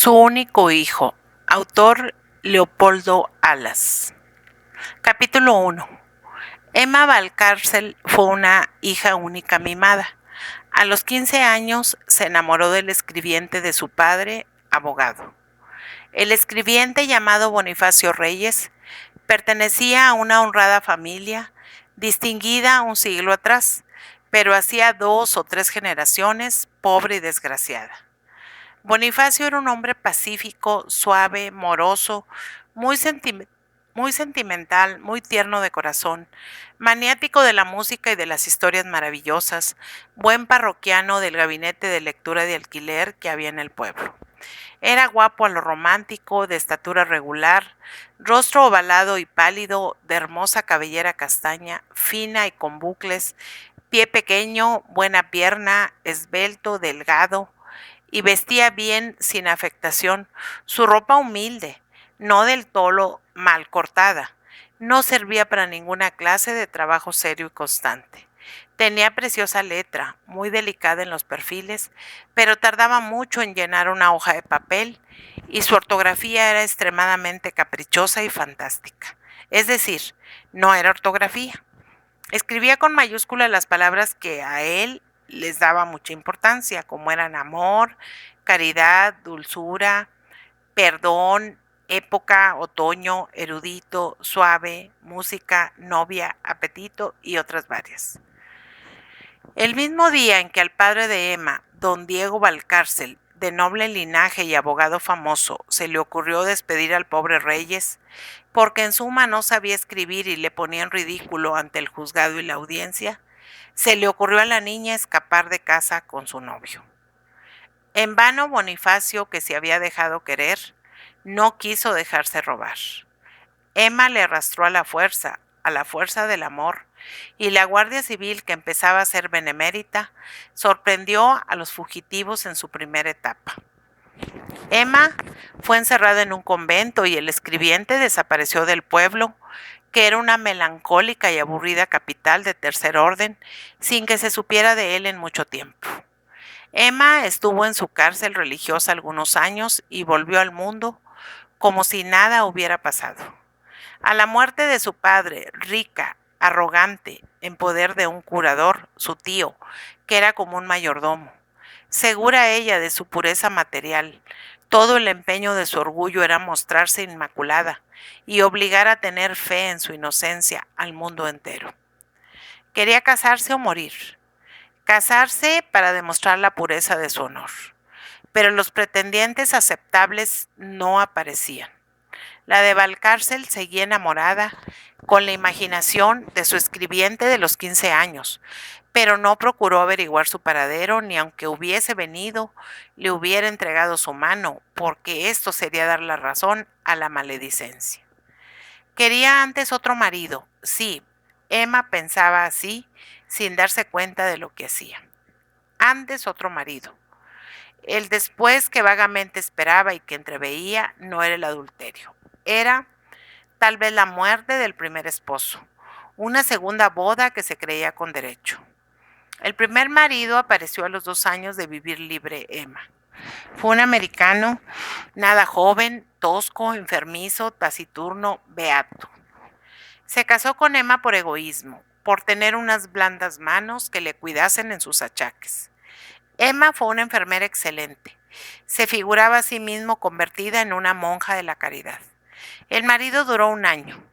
Su único hijo. Autor Leopoldo Alas. Capítulo 1. Emma Valcárcel fue una hija única mimada. A los 15 años se enamoró del escribiente de su padre, abogado. El escribiente, llamado Bonifacio Reyes, pertenecía a una honrada familia, distinguida un siglo atrás, pero hacía 2 o 3 generaciones pobre y desgraciada. Bonifacio era un hombre pacífico, suave, moroso, muy, muy sentimental, muy tierno de corazón, maniático de la música y de las historias maravillosas, buen parroquiano del gabinete de lectura de alquiler que había en el pueblo. Era guapo a lo romántico, de estatura regular, rostro ovalado y pálido, de hermosa cabellera castaña, fina y con bucles, pie pequeño, buena pierna, esbelto, delgado, y vestía bien sin afectación, su ropa humilde, no del todo mal cortada. No servía para ninguna clase de trabajo serio y constante. Tenía preciosa letra, muy delicada en los perfiles, pero tardaba mucho en llenar una hoja de papel y su ortografía era extremadamente caprichosa y fantástica. Es decir, no era ortografía. Escribía con mayúsculas las palabras que a él les daba mucha importancia, como eran amor, caridad, dulzura, perdón, época, otoño, erudito, suave, música, novia, apetito y otras varias. El mismo día en que al padre de Emma, don Diego Valcárcel, de noble linaje y abogado famoso, se le ocurrió despedir al pobre Reyes, porque en suma no sabía escribir y le ponía en ridículo ante el juzgado y la audiencia, se le ocurrió a la niña escapar de casa con su novio. En vano Bonifacio, que se había dejado querer, no quiso dejarse robar. Emma le arrastró a la fuerza del amor, y la Guardia Civil, que empezaba a ser benemérita, sorprendió a los fugitivos en su primera etapa. Emma fue encerrada en un convento y el escribiente desapareció del pueblo, que era una melancólica y aburrida capital de tercer orden, sin que se supiera de él en mucho tiempo. Emma estuvo en su cárcel religiosa algunos años y volvió al mundo como si nada hubiera pasado. A la muerte de su padre, rica, arrogante, en poder de un curador, su tío, que era como un mayordomo, segura ella de su pureza material, todo el empeño de su orgullo era mostrarse inmaculada y obligar a tener fe en su inocencia al mundo entero. Quería casarse o morir. Casarse para demostrar la pureza de su honor. Pero los pretendientes aceptables no aparecían. La de Valcárcel seguía enamorada con la imaginación de su escribiente de los 15 años, pero no procuró averiguar su paradero, ni aunque hubiese venido, le hubiera entregado su mano, porque esto sería dar la razón a la maledicencia. Quería antes otro marido, sí, Emma pensaba así, sin darse cuenta de lo que hacía. Antes otro marido. El después que vagamente esperaba y que entreveía no era el adulterio. Era tal vez la muerte del primer esposo, una segunda boda que se creía con derecho. El primer marido apareció a los 2 años de vivir libre Emma. Fue un americano, nada joven, tosco, enfermizo, taciturno, beato. Se casó con Emma por egoísmo, por tener unas blandas manos que le cuidasen en sus achaques. Emma fue una enfermera excelente. Se figuraba a sí mismo convertida en una monja de la caridad. El marido duró 1 año.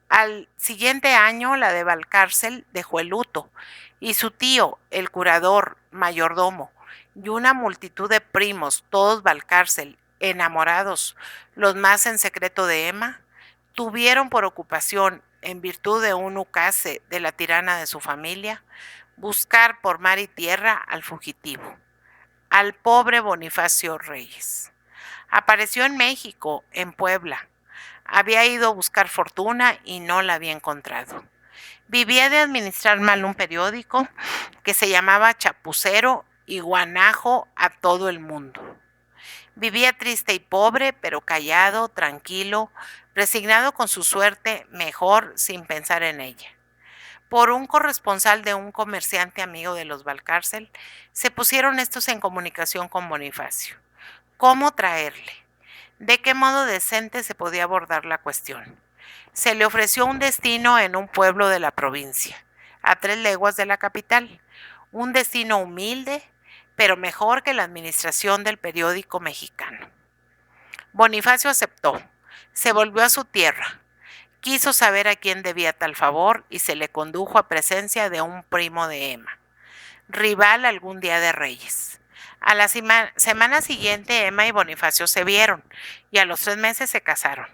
Al siguiente año, la de Valcárcel dejó el luto, y su tío, el curador, mayordomo, y una multitud de primos, todos Valcárcel, enamorados, los más en secreto de Emma, tuvieron por ocupación, en virtud de un ukase de la tirana de su familia, buscar por mar y tierra al fugitivo, al pobre Bonifacio Reyes. Apareció en México, en Puebla. Había ido a buscar fortuna y no la había encontrado. Vivía de administrar mal un periódico que se llamaba Chapucero y guanajo a todo el mundo. Vivía triste y pobre, pero callado, tranquilo, resignado con su suerte, mejor sin pensar en ella. Por un corresponsal de un comerciante amigo de los Valcárcel, se pusieron estos en comunicación con Bonifacio. ¿Cómo traerle? ¿De qué modo decente se podía abordar la cuestión? Se le ofreció un destino en un pueblo de la provincia, a 3 leguas de la capital. Un destino humilde, pero mejor que la administración del periódico mexicano. Bonifacio aceptó. Se volvió a su tierra. Quiso saber a quién debía tal favor y se le condujo a presencia de un primo de Emma, rival algún día de Reyes. A la semana siguiente Emma y Bonifacio se vieron y a los 3 meses se casaron.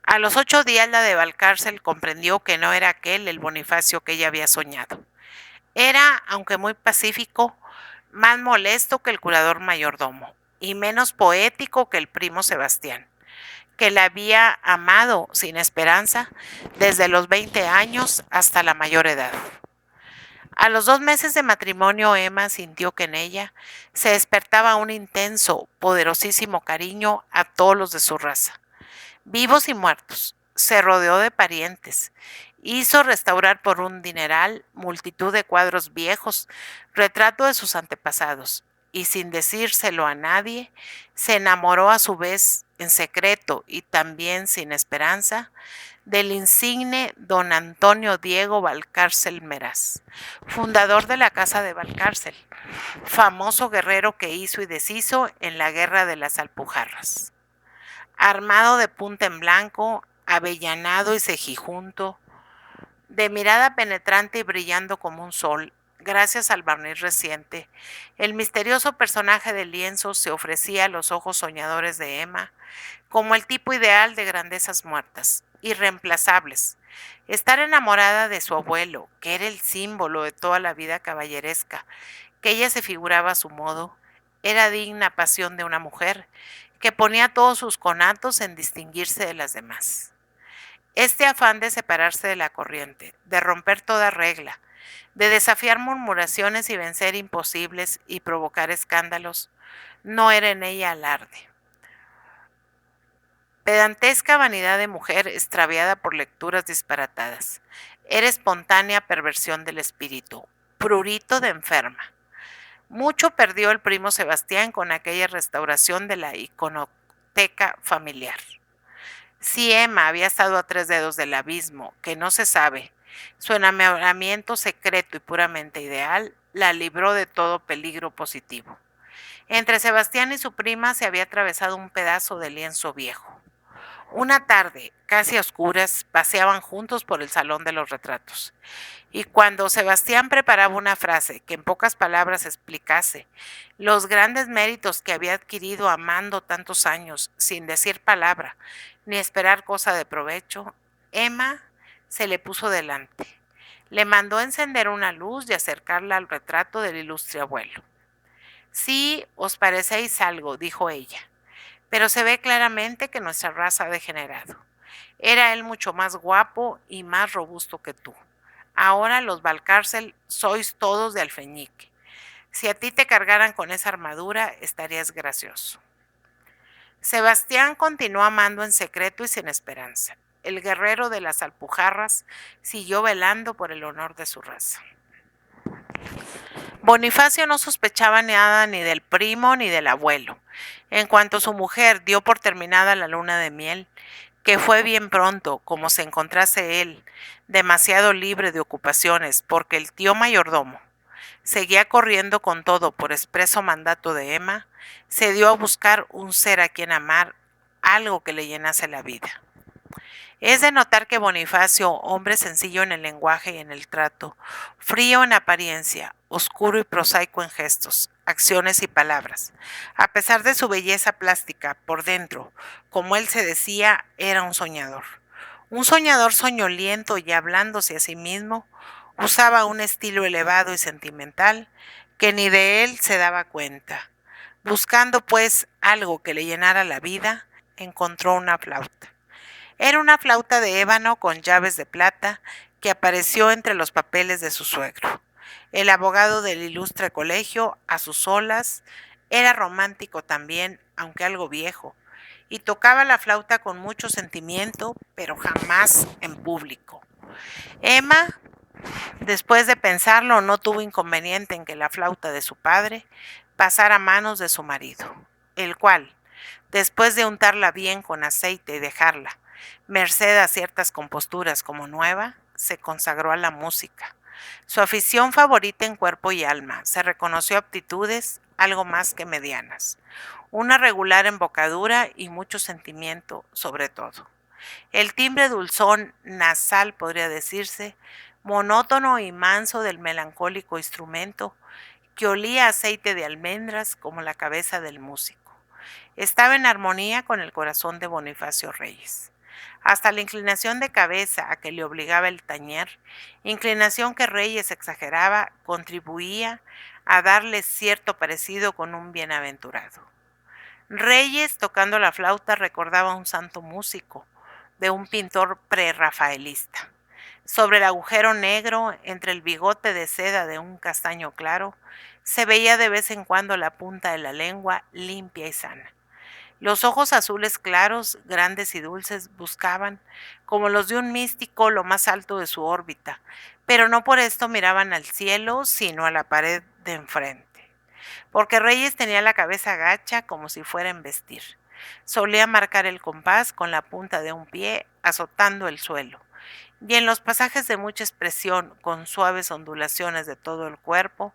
A los 8 días la de Valcárcel comprendió que no era aquel el Bonifacio que ella había soñado. Era, aunque muy pacífico, más molesto que el curador mayordomo y menos poético que el primo Sebastián, que la había amado sin esperanza desde los 20 años hasta la mayor edad. A los 2 meses de matrimonio, Emma sintió que en ella se despertaba un intenso, poderosísimo cariño a todos los de su raza, vivos y muertos. Se rodeó de parientes, hizo restaurar por un dineral multitud de cuadros viejos, retrato de sus antepasados, y sin decírselo a nadie, se enamoró a su vez en secreto y también sin esperanza del insigne don Antonio Diego Valcárcel Meraz, fundador de la Casa de Valcárcel, famoso guerrero que hizo y deshizo en la Guerra de las Alpujarras. Armado de punta en blanco, avellanado y cejijunto, de mirada penetrante y brillando como un sol, gracias al barniz reciente, el misterioso personaje de lienzo se ofrecía a los ojos soñadores de Emma como el tipo ideal de grandezas muertas, irreemplazables. Estar enamorada de su abuelo, que era el símbolo de toda la vida caballeresca, que ella se figuraba a su modo, era digna pasión de una mujer que ponía todos sus conatos en distinguirse de las demás. Este afán de separarse de la corriente, de romper toda regla, de desafiar murmuraciones y vencer imposibles y provocar escándalos, no era en ella alarde. Pedantesca vanidad de mujer extraviada por lecturas disparatadas. Era espontánea perversión del espíritu, prurito de enferma. Mucho perdió el primo Sebastián con aquella restauración de la iconoteca familiar. Si Emma había estado a 3 dedos del abismo, que no se sabe, su enamoramiento secreto y puramente ideal la libró de todo peligro positivo. Entre Sebastián y su prima se había atravesado un pedazo de lienzo viejo. Una tarde, casi a oscuras, paseaban juntos por el salón de los retratos. Y cuando Sebastián preparaba una frase que en pocas palabras explicase los grandes méritos que había adquirido amando tantos años, sin decir palabra, ni esperar cosa de provecho, Emma se le puso delante. Le mandó encender una luz y acercarla al retrato del ilustre abuelo. Sí, os parecéis algo, dijo ella, pero se ve claramente que nuestra raza ha degenerado. Era él mucho más guapo y más robusto que tú. Ahora los Valcárcel sois todos de alfeñique. Si a ti te cargaran con esa armadura, estarías gracioso. Sebastián continuó amando en secreto y sin esperanza. El guerrero de las Alpujarras siguió velando por el honor de su raza. Bonifacio no sospechaba nada ni del primo ni del abuelo. En cuanto su mujer dio por terminada la luna de miel, que fue bien pronto, como se encontrase él, demasiado libre de ocupaciones, porque el tío mayordomo seguía corriendo con todo por expreso mandato de Emma, se dio a buscar un ser a quien amar, algo que le llenase la vida. Es de notar que Bonifacio, hombre sencillo en el lenguaje y en el trato, frío en apariencia, oscuro y prosaico en gestos, acciones y palabras, a pesar de su belleza plástica, por dentro, como él se decía, era un soñador soñoliento y hablándose a sí mismo, usaba un estilo elevado y sentimental que ni de él se daba cuenta. Buscando, pues, algo que le llenara la vida, encontró una flauta. Era una flauta de ébano con llaves de plata que apareció entre los papeles de su suegro. El abogado del ilustre colegio, a sus solas, era romántico también, aunque algo viejo, y tocaba la flauta con mucho sentimiento, pero jamás en público. Emma, después de pensarlo, no tuvo inconveniente en que la flauta de su padre pasara a manos de su marido. el cual, después de untarla bien con aceite y dejarla, merced a ciertas composturas como nueva, se consagró a la música. Su afición favorita en cuerpo y alma, se reconoció aptitudes algo más que medianas, una regular embocadura y mucho sentimiento sobre todo. El timbre dulzón, nasal podría decirse, monótono y manso del melancólico instrumento, que olía a aceite de almendras como la cabeza del músico. Estaba en armonía con el corazón de Bonifacio Reyes. Hasta la inclinación de cabeza a que le obligaba el tañer, inclinación que Reyes exageraba, contribuía a darle cierto parecido con un bienaventurado. Reyes, tocando la flauta, recordaba a un santo músico de un pintor prerrafaelista. Sobre el agujero negro, entre el bigote de seda de un castaño claro, se veía de vez en cuando la punta de la lengua limpia y sana. Los ojos azules claros, grandes y dulces, buscaban, como los de un místico, lo más alto de su órbita, pero no por esto miraban al cielo, sino a la pared de enfrente. Porque Reyes tenía la cabeza gacha como si fuera a embestir. Solía marcar el compás con la punta de un pie, azotando el suelo. Y en los pasajes de mucha expresión, con suaves ondulaciones de todo el cuerpo,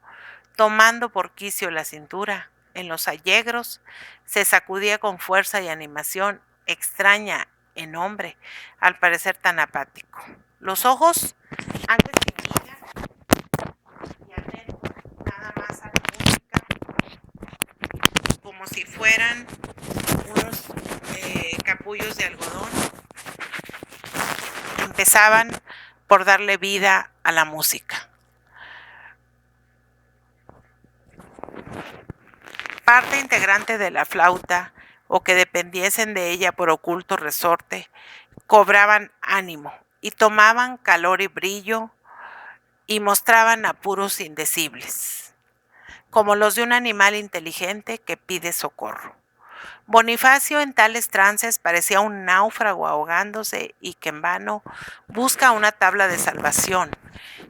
tomando por quicio la cintura, en los allegros, se sacudía con fuerza y animación extraña en hombre, al parecer tan apático. Los ojos, antes que diga, y atentos nada más a la música, como si fueran unos capullos de algodón, empezaban por darle vida a la música. Parte integrante de la flauta o que dependiesen de ella por oculto resorte, cobraban ánimo y tomaban calor y brillo y mostraban apuros indecibles, como los de un animal inteligente que pide socorro. Bonifacio en tales trances parecía un náufrago ahogándose y que en vano busca una tabla de salvación.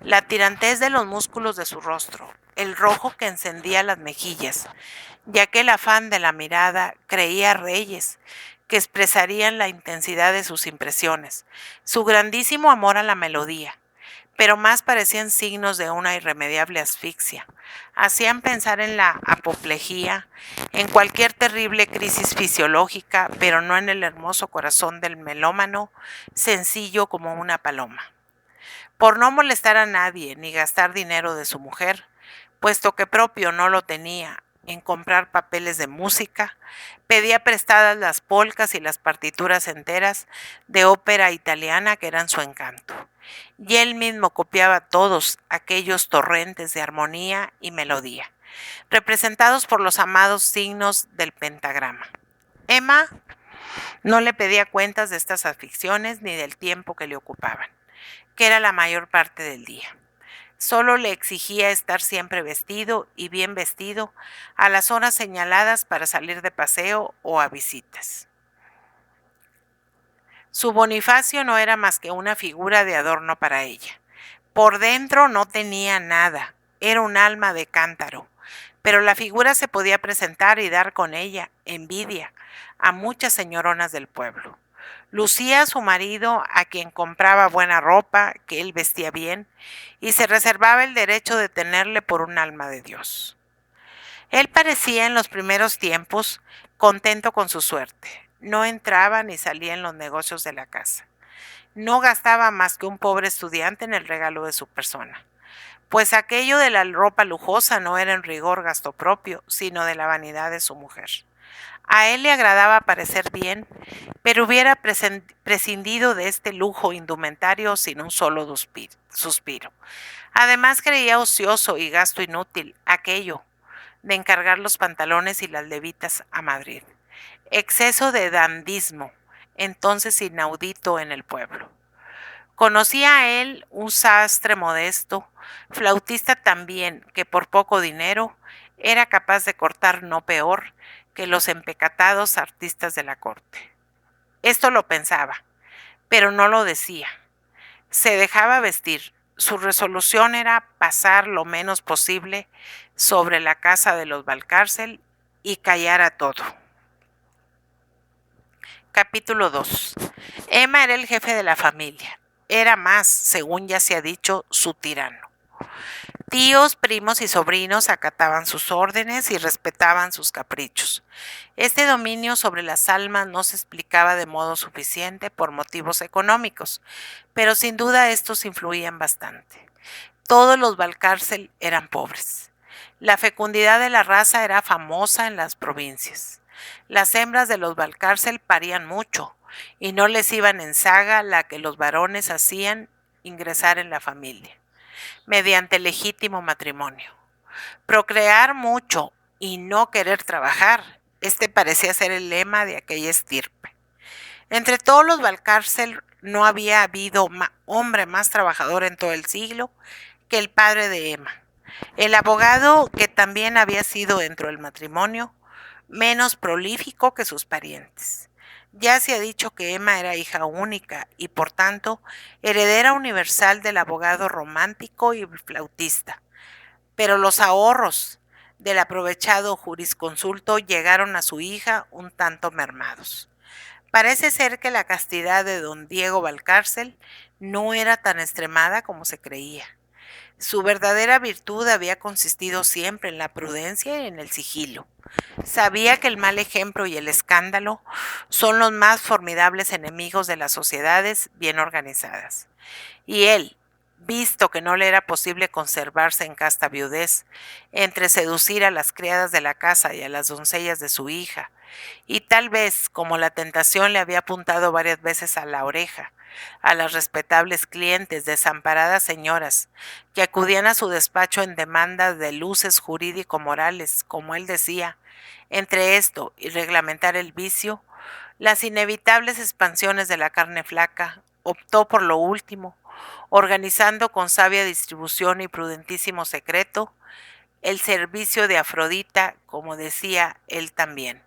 La tirantez de los músculos de su rostro, el rojo que encendía las mejillas, y aquel afán de la mirada, creía Reyes, que expresarían la intensidad de sus impresiones, su grandísimo amor a la melodía, pero más parecían signos de una irremediable asfixia. Hacían pensar en la apoplejía, en cualquier terrible crisis fisiológica, pero no en el hermoso corazón del melómano, sencillo como una paloma. Por no molestar a nadie ni gastar dinero de su mujer, puesto que propio no lo tenía en comprar papeles de música, pedía prestadas las polcas y las partituras enteras de ópera italiana que eran su encanto. Y él mismo copiaba todos aquellos torrentes de armonía y melodía, representados por los amados signos del pentagrama. Emma no le pedía cuentas de estas aficiones ni del tiempo que le ocupaban, que era la mayor parte del día. Solo le exigía estar siempre vestido y bien vestido a las horas señaladas para salir de paseo o a visitas. Su Bonifacio no era más que una figura de adorno para ella. Por dentro no tenía nada, era un alma de cántaro, pero la figura se podía presentar y dar con ella envidia a muchas señoronas del pueblo. Lucía a su marido, a quien compraba buena ropa, que él vestía bien, y se reservaba el derecho de tenerle por un alma de Dios. Él parecía en los primeros tiempos contento con su suerte. No entraba ni salía en los negocios de la casa. No gastaba más que un pobre estudiante en el regalo de su persona, pues aquello de la ropa lujosa no era en rigor gasto propio, sino de la vanidad de su mujer. A él le agradaba parecer bien, pero hubiera prescindido de este lujo indumentario sin un solo suspiro. Además creía ocioso y gasto inútil aquello de encargar los pantalones y las levitas a Madrid. Exceso de dandismo, entonces inaudito en el pueblo. Conocía a él un sastre modesto, flautista también, que por poco dinero era capaz de cortar no peor que los empecatados artistas de la corte. Esto lo pensaba, pero no lo decía. Se dejaba vestir. Su resolución era pasar lo menos posible sobre la casa de los Valcárcel y callara todo. Capítulo 2. Emma era el jefe de la familia. Era más, según ya se ha dicho, su tirano. Tíos, primos y sobrinos acataban sus órdenes y respetaban sus caprichos. Este dominio sobre las almas no se explicaba de modo suficiente por motivos económicos, pero sin duda estos influían bastante. Todos los Valcárcel eran pobres. La fecundidad de la raza era famosa en las provincias. Las hembras de los Valcárcel parían mucho y no les iban en saga la que los varones hacían ingresar en la familia, mediante legítimo matrimonio. Procrear mucho y no querer trabajar, este parecía ser el lema de aquella estirpe. Entre todos los Valcárcel no había habido hombre más trabajador en todo el siglo que el padre de Emma. El abogado, que también había sido dentro del matrimonio, menos prolífico que sus parientes. Ya se ha dicho que Emma era hija única y, por tanto, heredera universal del abogado romántico y flautista. Pero los ahorros del aprovechado jurisconsulto llegaron a su hija un tanto mermados. Parece ser que la castidad de don Diego Valcárcel no era tan extremada como se creía. Su verdadera virtud había consistido siempre en la prudencia y en el sigilo. Sabía que el mal ejemplo y el escándalo son los más formidables enemigos de las sociedades bien organizadas. Y él, visto que no le era posible conservarse en casta viudez, entre seducir a las criadas de la casa y a las doncellas de su hija, y tal vez, como la tentación le había apuntado varias veces a la oreja, a las respetables clientes, desamparadas señoras, que acudían a su despacho en demanda de luces jurídico-morales, como él decía, entre esto y reglamentar el vicio, las inevitables expansiones de la carne flaca, optó por lo último, organizando con sabia distribución y prudentísimo secreto el servicio de Afrodita, como decía él también.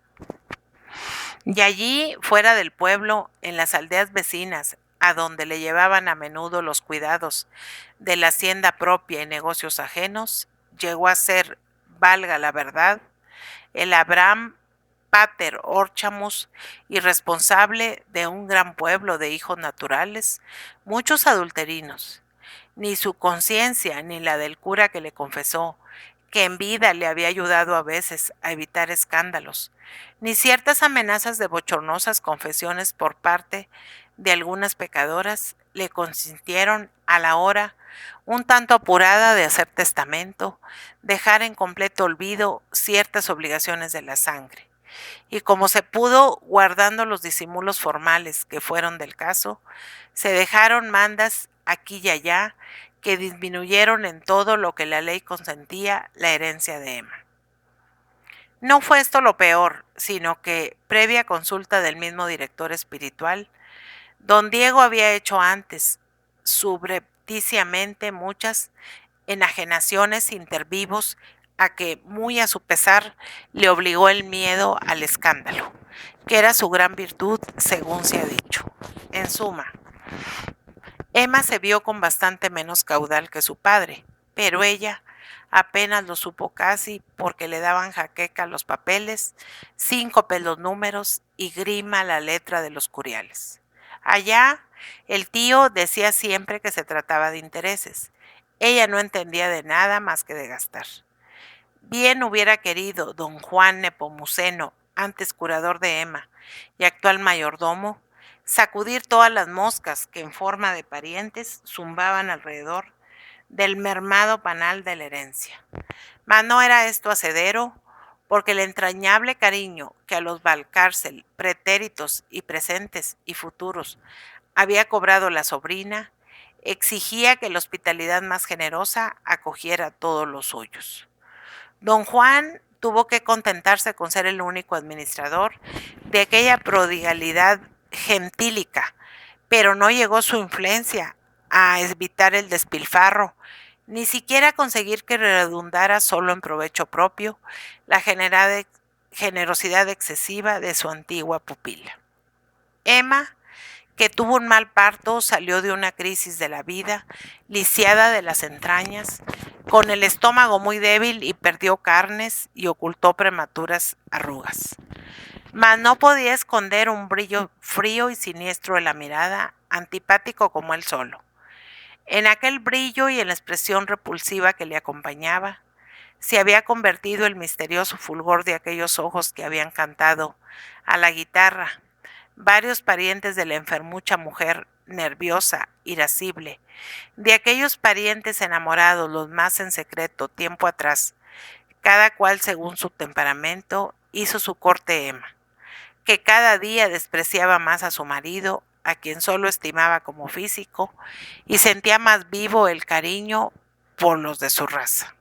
Y allí, fuera del pueblo, en las aldeas vecinas, a donde le llevaban a menudo los cuidados de la hacienda propia y negocios ajenos, llegó a ser, valga la verdad, el Abraham Pater Orchamus y responsable de un gran pueblo de hijos naturales, muchos adulterinos. Ni su conciencia ni la del cura que le confesó, que en vida le había ayudado a veces a evitar escándalos, ni ciertas amenazas de bochornosas confesiones por parte de algunas pecadoras le consintieron a la hora, un tanto apurada de hacer testamento, dejar en completo olvido ciertas obligaciones de la sangre. Y como se pudo, guardando los disimulos formales que fueron del caso, se dejaron mandas aquí y allá que disminuyeron en todo lo que la ley consentía la herencia de Emma. No fue esto lo peor, sino que, previa consulta del mismo director espiritual, don Diego había hecho antes, subrepticiamente, muchas enajenaciones intervivos a que, muy a su pesar, le obligó el miedo al escándalo, que era su gran virtud, según se ha dicho. En suma, Emma se vio con bastante menos caudal que su padre, pero ella apenas lo supo casi porque le daban jaqueca los papeles, síncope los números y grima la letra de los curiales. Allá, el tío decía siempre que se trataba de intereses. Ella no entendía de nada más que de gastar. Bien hubiera querido don Juan Nepomuceno, antes curador de Emma y actual mayordomo, sacudir todas las moscas que en forma de parientes zumbaban alrededor del mermado panal de la herencia. Mas no era esto hacedero, porque el entrañable cariño que a los Valcárcel, pretéritos y presentes y futuros, había cobrado la sobrina, exigía que la hospitalidad más generosa acogiera todos los suyos. Don Juan tuvo que contentarse con ser el único administrador de aquella prodigalidad gentílica, pero no llegó su influencia a evitar el despilfarro, ni siquiera a conseguir que redundara solo en provecho propio la generosidad excesiva de su antigua pupila. Emma, que tuvo un mal parto, salió de una crisis de la vida, lisiada de las entrañas, con el estómago muy débil y perdió carnes y ocultó prematuras arrugas. Mas no podía esconder un brillo frío y siniestro de la mirada, antipático como él solo. En aquel brillo y en la expresión repulsiva que le acompañaba, se había convertido el misterioso fulgor de aquellos ojos que habían cantado a la guitarra varios parientes de la enfermucha mujer nerviosa, irascible, de aquellos parientes enamorados, los más en secreto, tiempo atrás, cada cual según su temperamento, hizo su corte Emma, que cada día despreciaba más a su marido, a quien solo estimaba como físico, y sentía más vivo el cariño por los de su raza.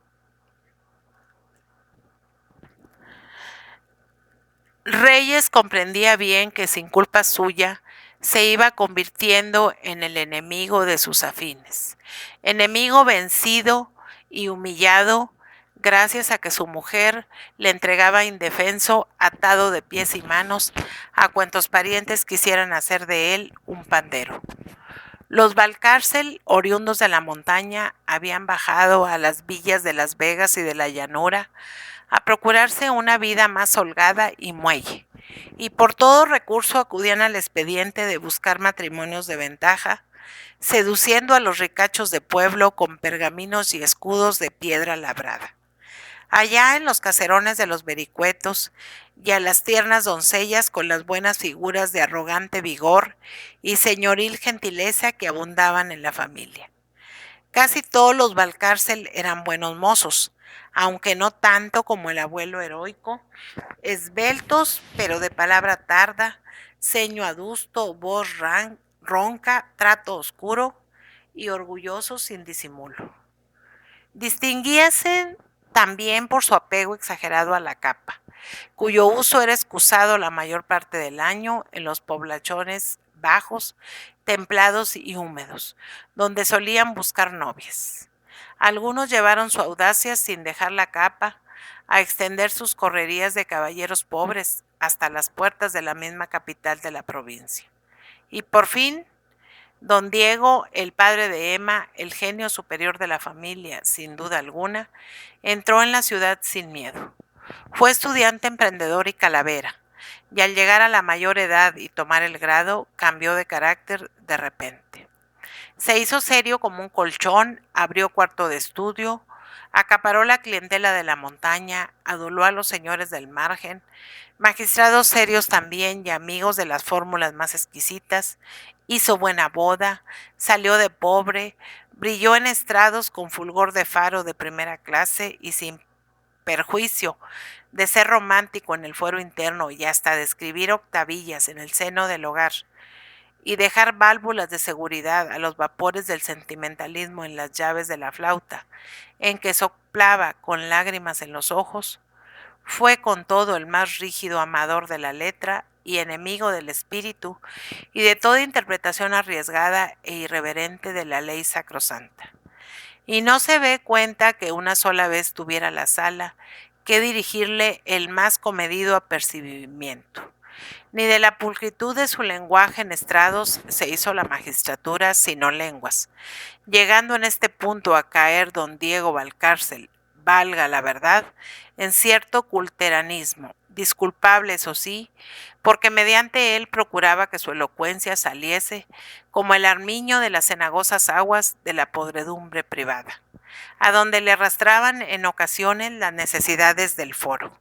Reyes comprendía bien que sin culpa suya se iba convirtiendo en el enemigo de sus afines, enemigo vencido y humillado gracias a que su mujer le entregaba indefenso, atado de pies y manos, a cuantos parientes quisieran hacer de él un pandero. Los Valcárcel, oriundos de la montaña, habían bajado a las villas de Las Vegas y de la llanura a procurarse una vida más holgada y muelle, y por todo recurso acudían al expediente de buscar matrimonios de ventaja, seduciendo a los ricachos de pueblo con pergaminos y escudos de piedra labrada. Allá en los caserones de los vericuetos y a las tiernas doncellas con las buenas figuras de arrogante vigor y señoril gentileza que abundaban en la familia. Casi todos los Valcárcel eran buenos mozos, aunque no tanto como el abuelo heroico, esbeltos pero de palabra tarda, ceño adusto, voz ronca, trato oscuro y orgullosos sin disimulo. Distinguíase también por su apego exagerado a la capa, cuyo uso era excusado la mayor parte del año en los poblachones bajos, templados y húmedos, donde solían buscar novias. Algunos llevaron su audacia sin dejar la capa a extender sus correrías de caballeros pobres hasta las puertas de la misma capital de la provincia. Y por fin, don Diego, el padre de Emma, el genio superior de la familia, sin duda alguna, entró en la ciudad sin miedo. Fue estudiante, emprendedor y calavera, y al llegar a la mayor edad y tomar el grado, cambió de carácter de repente. Se hizo serio como un colchón, abrió cuarto de estudio, acaparó la clientela de la montaña, aduló a los señores del margen, magistrados serios también y amigos de las fórmulas más exquisitas, hizo buena boda, salió de pobre, brilló en estrados con fulgor de faro de primera clase y sin perjuicio de ser romántico en el fuero interno y hasta de escribir octavillas en el seno del hogar y dejar válvulas de seguridad a los vapores del sentimentalismo en las llaves de la flauta, en que soplaba con lágrimas en los ojos, fue con todo el más rígido amador de la letra y enemigo del espíritu y de toda interpretación arriesgada e irreverente de la ley sacrosanta. Y no se ve cuenta que una sola vez tuviera la sala que dirigirle el más comedido apercibimiento. Ni de la pulcritud de su lenguaje en estrados se hizo la magistratura, sino lenguas, llegando en este punto a caer don Diego Valcárcel, valga la verdad, en cierto culteranismo, disculpable eso sí, porque mediante él procuraba que su elocuencia saliese como el armiño de las cenagosas aguas de la podredumbre privada, a donde le arrastraban en ocasiones las necesidades del foro.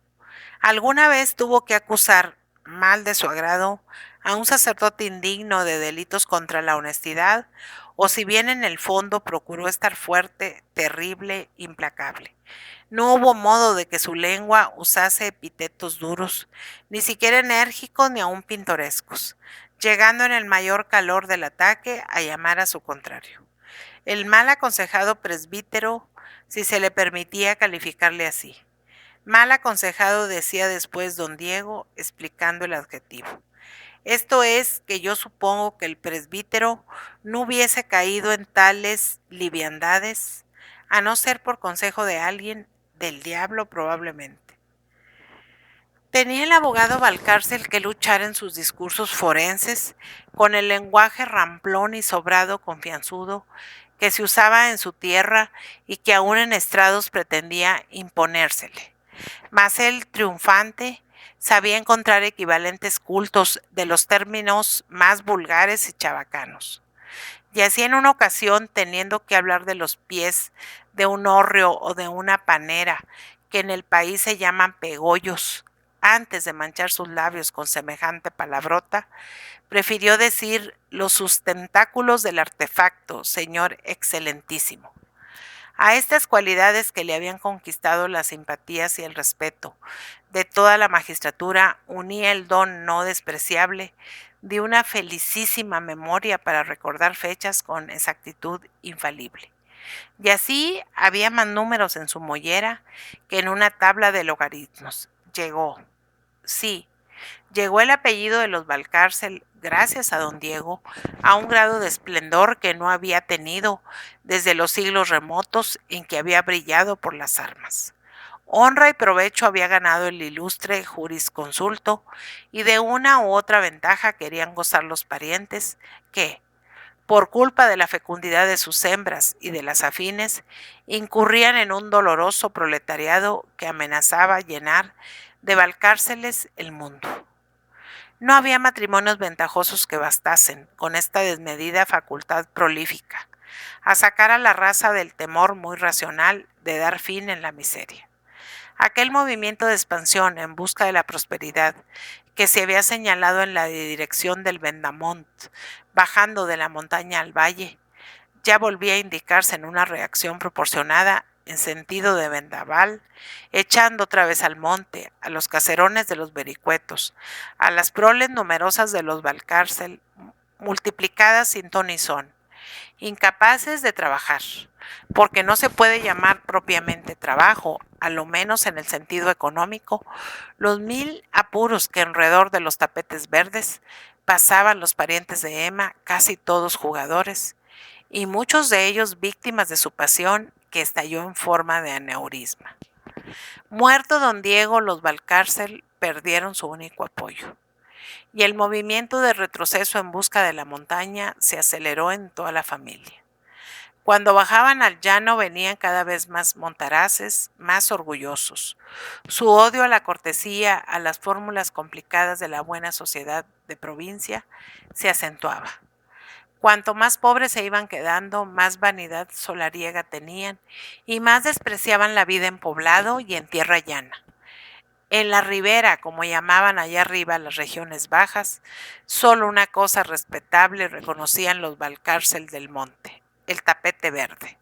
Alguna vez tuvo que acusar mal de su agrado a un sacerdote indigno de delitos contra la honestidad, o si bien en el fondo procuró estar fuerte, terrible, implacable. No hubo modo de que su lengua usase epítetos duros, ni siquiera enérgicos ni aun pintorescos, llegando en el mayor calor del ataque a llamar a su contrario. El mal aconsejado presbítero, si se le permitía calificarle así. Mal aconsejado, decía después don Diego, explicando el adjetivo. Esto es que yo supongo que el presbítero no hubiese caído en tales liviandades, a no ser por consejo de alguien, del diablo probablemente. Tenía el abogado Valcárcel que luchar en sus discursos forenses con el lenguaje ramplón y sobrado confianzudo que se usaba en su tierra y que aún en estrados pretendía imponérsele. Mas él, triunfante, sabía encontrar equivalentes cultos de los términos más vulgares y chabacanos. Y así en una ocasión, teniendo que hablar de los pies de un hórreo o de una panera, que en el país se llaman pegollos, antes de manchar sus labios con semejante palabrota, prefirió decir los sustentáculos del artefacto, señor excelentísimo. A estas cualidades que le habían conquistado las simpatías y el respeto de toda la magistratura unía el don no despreciable de una felicísima memoria para recordar fechas con exactitud infalible. Y así había más números en su mollera que en una tabla de logaritmos. Sí, llegó el apellido de los Valcárcel, gracias a don Diego, a un grado de esplendor que no había tenido desde los siglos remotos en que había brillado por las armas. Honra y provecho había ganado el ilustre jurisconsulto y de una u otra ventaja querían gozar los parientes que, por culpa de la fecundidad de sus hembras y de las afines, incurrían en un doloroso proletariado que amenazaba llenar de Valcárceles el mundo. No había matrimonios ventajosos que bastasen, con esta desmedida facultad prolífica, a sacar a la raza del temor muy racional de dar fin en la miseria. Aquel movimiento de expansión en busca de la prosperidad que se había señalado en la dirección del Vendamont, bajando de la montaña al valle, ya volvía a indicarse en una reacción proporcionada en sentido de vendaval, echando otra vez al monte, a los caserones de los vericuetos, a las proles numerosas de los Valcárcel, multiplicadas sin ton ni son, incapaces de trabajar, porque no se puede llamar propiamente trabajo, a lo menos en el sentido económico, los 1000 apuros que alrededor de los tapetes verdes pasaban los parientes de Emma, casi todos jugadores, y muchos de ellos víctimas de su pasión que estalló en forma de aneurisma. Muerto don Diego, los Valcárcel perdieron su único apoyo, y el movimiento de retroceso en busca de la montaña se aceleró en toda la familia. Cuando bajaban al llano venían cada vez más montaraces, más orgullosos. Su odio a la cortesía, a las fórmulas complicadas de la buena sociedad de provincia, se acentuaba. Cuanto más pobres se iban quedando, más vanidad solariega tenían y más despreciaban la vida en poblado y en tierra llana. En la ribera, como llamaban allá arriba las regiones bajas, solo una cosa respetable reconocían los Valcárcel del monte, el tapete verde.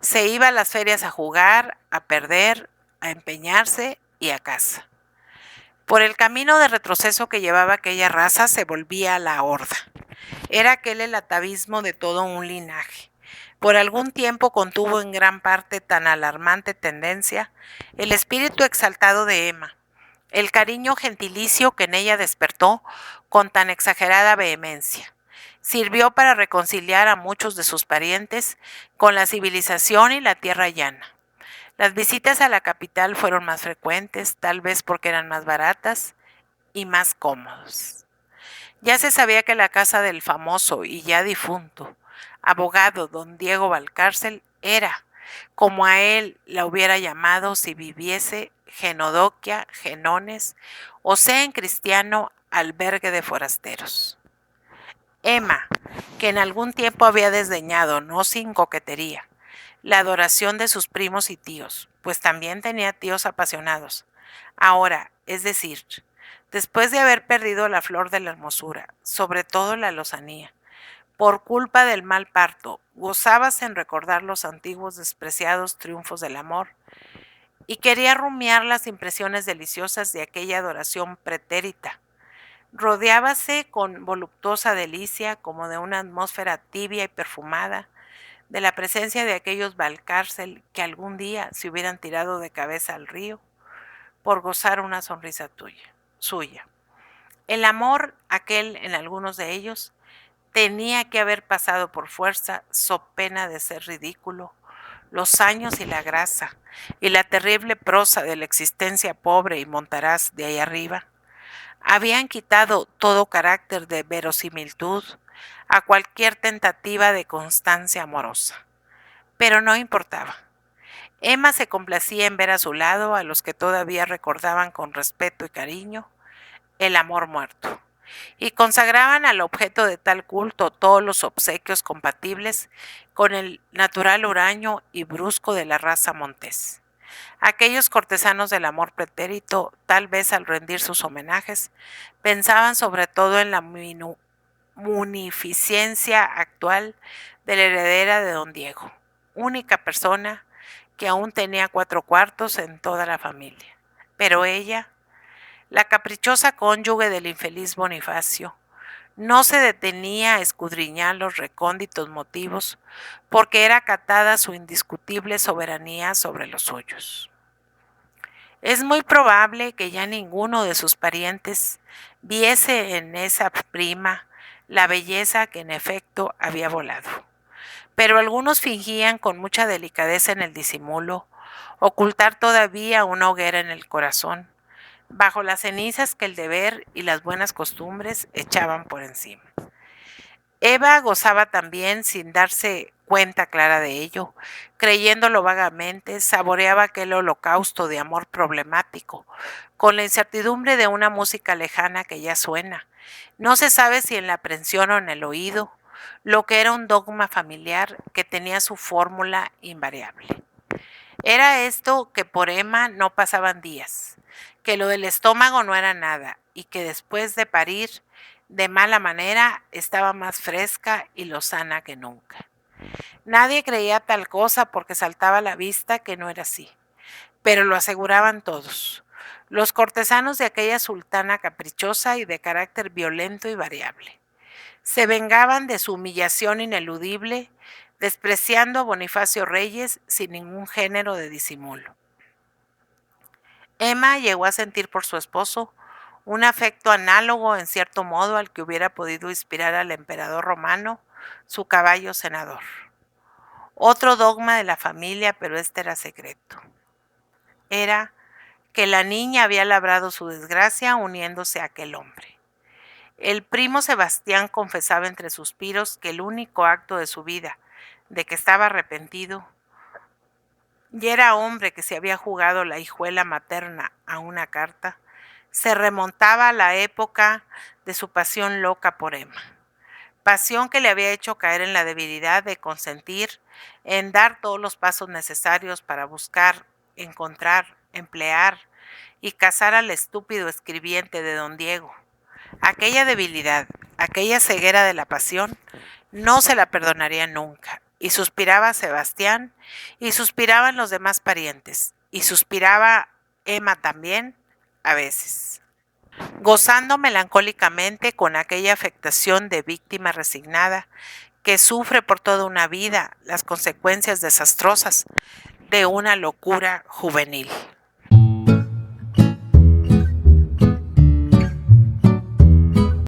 Se iba a las ferias a jugar, a perder, a empeñarse y a casa. Por el camino de retroceso que llevaba aquella raza se volvía a la horda. Era aquel el atavismo de todo un linaje. Por algún tiempo contuvo en gran parte tan alarmante tendencia el espíritu exaltado de Emma, el cariño gentilicio que en ella despertó con tan exagerada vehemencia. Sirvió para reconciliar a muchos de sus parientes con la civilización y la tierra llana. Las visitas a la capital fueron más frecuentes, tal vez porque eran más baratas y más cómodos. Ya se sabía que la casa del famoso y ya difunto abogado don Diego Valcárcel era, como a él la hubiera llamado si viviese, Genodoquia, Genones, o sea en cristiano, albergue de forasteros. Emma, que en algún tiempo había desdeñado, no sin coquetería, la adoración de sus primos y tíos, pues también tenía tíos apasionados. Ahora, es decir, después de haber perdido la flor de la hermosura, sobre todo la lozanía, por culpa del mal parto, gozábase en recordar los antiguos despreciados triunfos del amor y quería rumiar las impresiones deliciosas de aquella adoración pretérita. Rodeábase con voluptuosa delicia, como de una atmósfera tibia y perfumada, de la presencia de aquellos Valcárcel que algún día se hubieran tirado de cabeza al río por gozar una sonrisa suya. El amor, aquel en algunos de ellos, tenía que haber pasado por fuerza, so pena de ser ridículo, los años y la grasa, y la terrible prosa de la existencia pobre y montaraz de ahí arriba, habían quitado todo carácter de verosimilitud a cualquier tentativa de constancia amorosa. Pero no importaba. Emma se complacía en ver a su lado a los que todavía recordaban con respeto y cariño el amor muerto, y consagraban al objeto de tal culto todos los obsequios compatibles con el natural huraño y brusco de la raza montés. Aquellos cortesanos del amor pretérito, tal vez al rendir sus homenajes, pensaban sobre todo en la munificencia actual de la heredera de don Diego, única persona que aún tenía 4 cuartos en toda la familia. Pero ella, la caprichosa cónyuge del infeliz Bonifacio, no se detenía a escudriñar los recónditos motivos porque era acatada su indiscutible soberanía sobre los suyos. Es muy probable que ya ninguno de sus parientes viese en esa prima la belleza que en efecto había volado. Pero algunos fingían con mucha delicadeza en el disimulo ocultar todavía una hoguera en el corazón, bajo las cenizas que el deber y las buenas costumbres echaban por encima. Eva gozaba también sin darse cuenta clara de ello, creyéndolo vagamente, saboreaba aquel holocausto de amor problemático, con la incertidumbre de una música lejana que ya suena. No se sabe si en la aprensión o en el oído, lo que era un dogma familiar que tenía su fórmula invariable. Era esto que por Emma no pasaban días, que lo del estómago no era nada y que después de parir de mala manera estaba más fresca y lozana que nunca. Nadie creía tal cosa porque saltaba a la vista que no era así, pero lo aseguraban todos, los cortesanos de aquella sultana caprichosa y de carácter violento y variable. Se vengaban de su humillación ineludible, despreciando a Bonifacio Reyes sin ningún género de disimulo. Emma llegó a sentir por su esposo un afecto análogo en cierto modo al que hubiera podido inspirar al emperador romano su caballo senador. Otro dogma de la familia, pero este era secreto. Era que la niña había labrado su desgracia uniéndose a aquel hombre. El primo Sebastián confesaba entre suspiros que el único acto de su vida, de que estaba arrepentido, y era hombre que se había jugado la hijuela materna a una carta, se remontaba a la época de su pasión loca por Emma. Pasión que le había hecho caer en la debilidad de consentir en dar todos los pasos necesarios para buscar, encontrar, emplear y cazar al estúpido escribiente de don Diego. Aquella debilidad, aquella ceguera de la pasión, no se la perdonaría nunca. Y suspiraba Sebastián, y suspiraban los demás parientes, y suspiraba Emma también, a veces, gozando melancólicamente con aquella afectación de víctima resignada que sufre por toda una vida las consecuencias desastrosas de una locura juvenil.